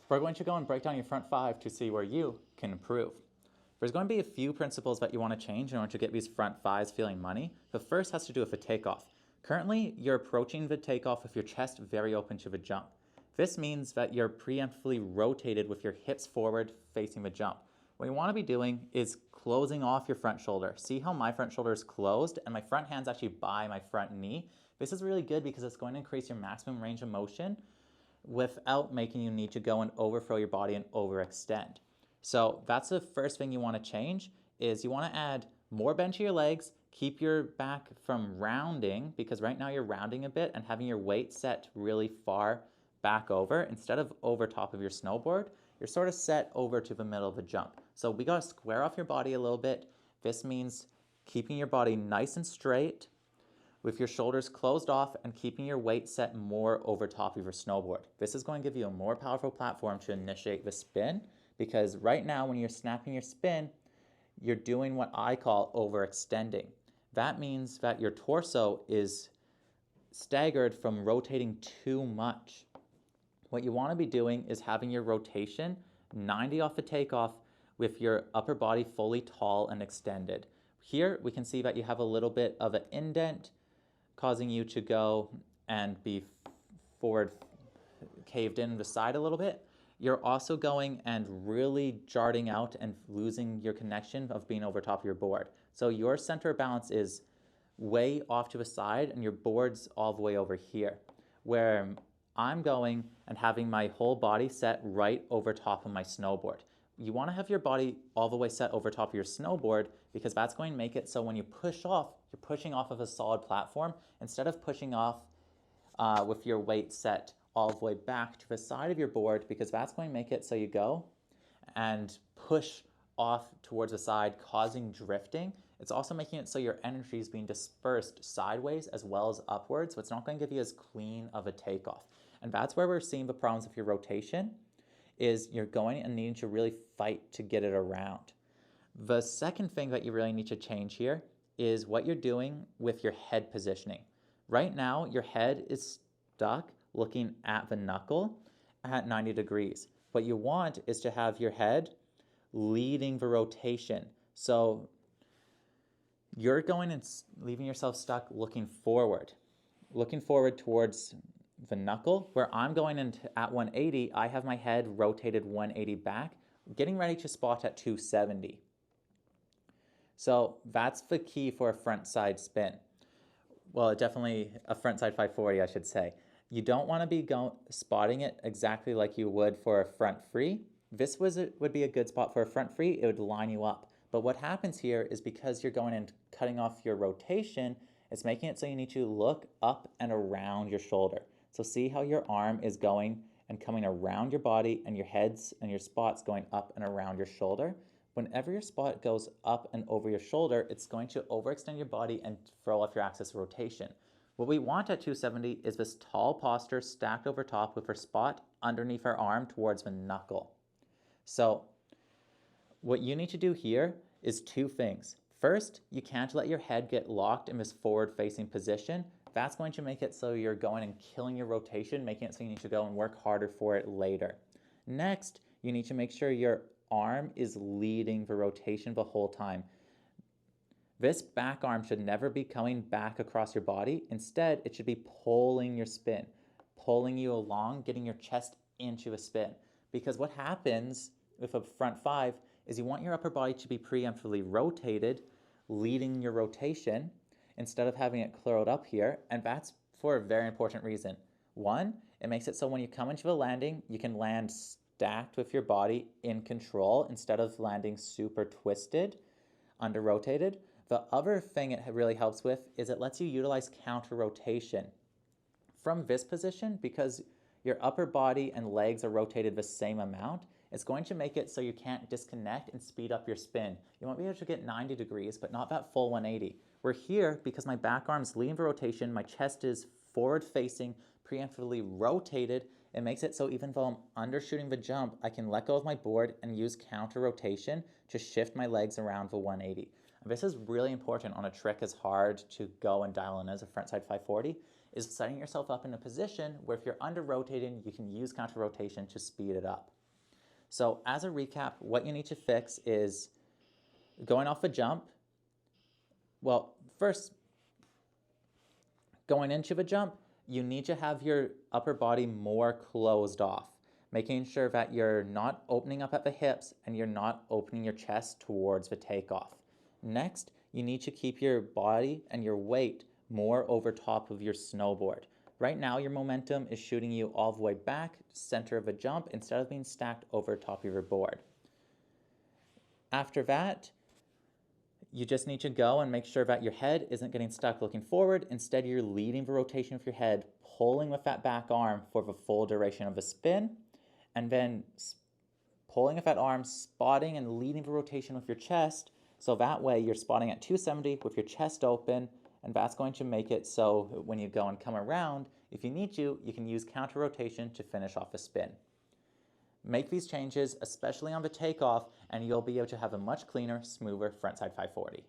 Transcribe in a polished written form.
we're going to go and break down your front 5 to see where you can improve. There's going to be a few principles that you want to change in order to get these front 5s feeling money. The first has to do with the takeoff. Currently, you're approaching the takeoff with your chest very open to the jump. This means that you're preemptively rotated with your hips forward facing the jump. What you want to be doing is closing off your front shoulder. See how my front shoulder is closed and my front hand's actually by my front knee? This is really good because it's going to increase your maximum range of motion without making you need to go and overthrow your body and overextend. So that's the first thing you want to change, is you want to add more bend to your legs, keep your back from rounding, because right now you're rounding a bit, and having your weight set really far back over. Instead of over top of your snowboard, you're sort of set over to the middle of the jump. So we got to square off your body a little bit. This means keeping your body nice and straight with your shoulders closed off and keeping your weight set more over top of your snowboard. This is going to give you a more powerful platform to initiate the spin, because right now when you're snapping your spin, you're doing what I call overextending. That means that your torso is staggered from rotating too much. What you want to be doing is having your rotation 90 off the takeoff with your upper body fully tall and extended. Here we can see that you have a little bit of an indent causing you to go and be forward caved in the side a little bit. You're also going and really jarting out and losing your connection of being over top of your board. So your center of balance is way off to the side and your board's all the way over here, where I'm going and having my whole body set right over top of my snowboard. You want to have your body all the way set over top of your snowboard, because that's going to make it so when you push off, you're pushing off of a solid platform instead of pushing off with your weight set all the way back to the side of your board, because that's going to make it so you go and push off towards the side, causing drifting. It's also making it so your energy is being dispersed sideways as well as upwards, so it's not going to give you as clean of a takeoff. And that's where we're seeing the problems with your rotation, is you're going and needing to really fight to get it around. The second thing that you really need to change here is what you're doing with your head positioning. Right now, your head is stuck looking at the knuckle at 90 degrees. What you want is to have your head leading the rotation. So you're going and leaving yourself stuck looking forward towards the knuckle, where I'm going into at 180, I have my head rotated 180 back, getting ready to spot at 270. So that's the key for a front side spin. Well, definitely a front side 540, I should say. You don't want to be spotting it exactly like you would for a front free. This would be a good spot for a front free. It would line you up. But what happens here is, because you're going and cutting off your rotation, it's making it so you need to look up and around your shoulder. So see how your arm is going and coming around your body, and your heads and your spots going up and around your shoulder. Whenever your spot goes up and over your shoulder, it's going to overextend your body and throw off your axis of rotation. What we want at 270 is this tall posture stacked over top with our spot underneath our arm towards the knuckle. So what you need to do here is two things. First, you can't let your head get locked in this forward-facing position. That's going to make it so you're going and killing your rotation, making it so you need to go and work harder for it later. Next, you need to make sure your arm is leading the rotation the whole time. This back arm should never be coming back across your body. Instead, it should be pulling your spin, pulling you along, getting your chest into a spin. Because what happens with a front 5 is you want your upper body to be preemptively rotated, leading your rotation, instead of having it curled up here. And that's for a very important reason. One, it makes it so when you come into the landing, you can land stacked with your body in control instead of landing super twisted, under rotated. The other thing it really helps with is it lets you utilize counter rotation. From this position, because your upper body and legs are rotated the same amount, it's going to make it so you can't disconnect and speed up your spin. You won't be able to get 90 degrees, but not that full 180. We're here because my back arm's leading the rotation, my chest is forward facing, preemptively rotated. It makes it so even though I'm undershooting the jump, I can let go of my board and use counter rotation to shift my legs around the 180. And this is really important on a trick as hard to go and dial in as a frontside 540, is setting yourself up in a position where if you're under rotating, you can use counter rotation to speed it up. So as a recap, what you need to fix is going off a jump. Well, first, going into a jump, you need to have your upper body more closed off, making sure that you're not opening up at the hips and you're not opening your chest towards the takeoff. Next, you need to keep your body and your weight more over top of your snowboard. Right now, your momentum is shooting you all the way back, center of a jump, instead of being stacked over top of your board. After that, you just need to go and make sure that your head isn't getting stuck looking forward. Instead, you're leading the rotation of your head, pulling with that back arm for the full duration of a spin, and then pulling with that arm, spotting and leading the rotation with your chest. So that way you're spotting at 270 with your chest open, and that's going to make it so when you go and come around, if you need to, you can use counter rotation to finish off a spin. Make these changes, especially on the takeoff, and you'll be able to have a much cleaner, smoother frontside 540.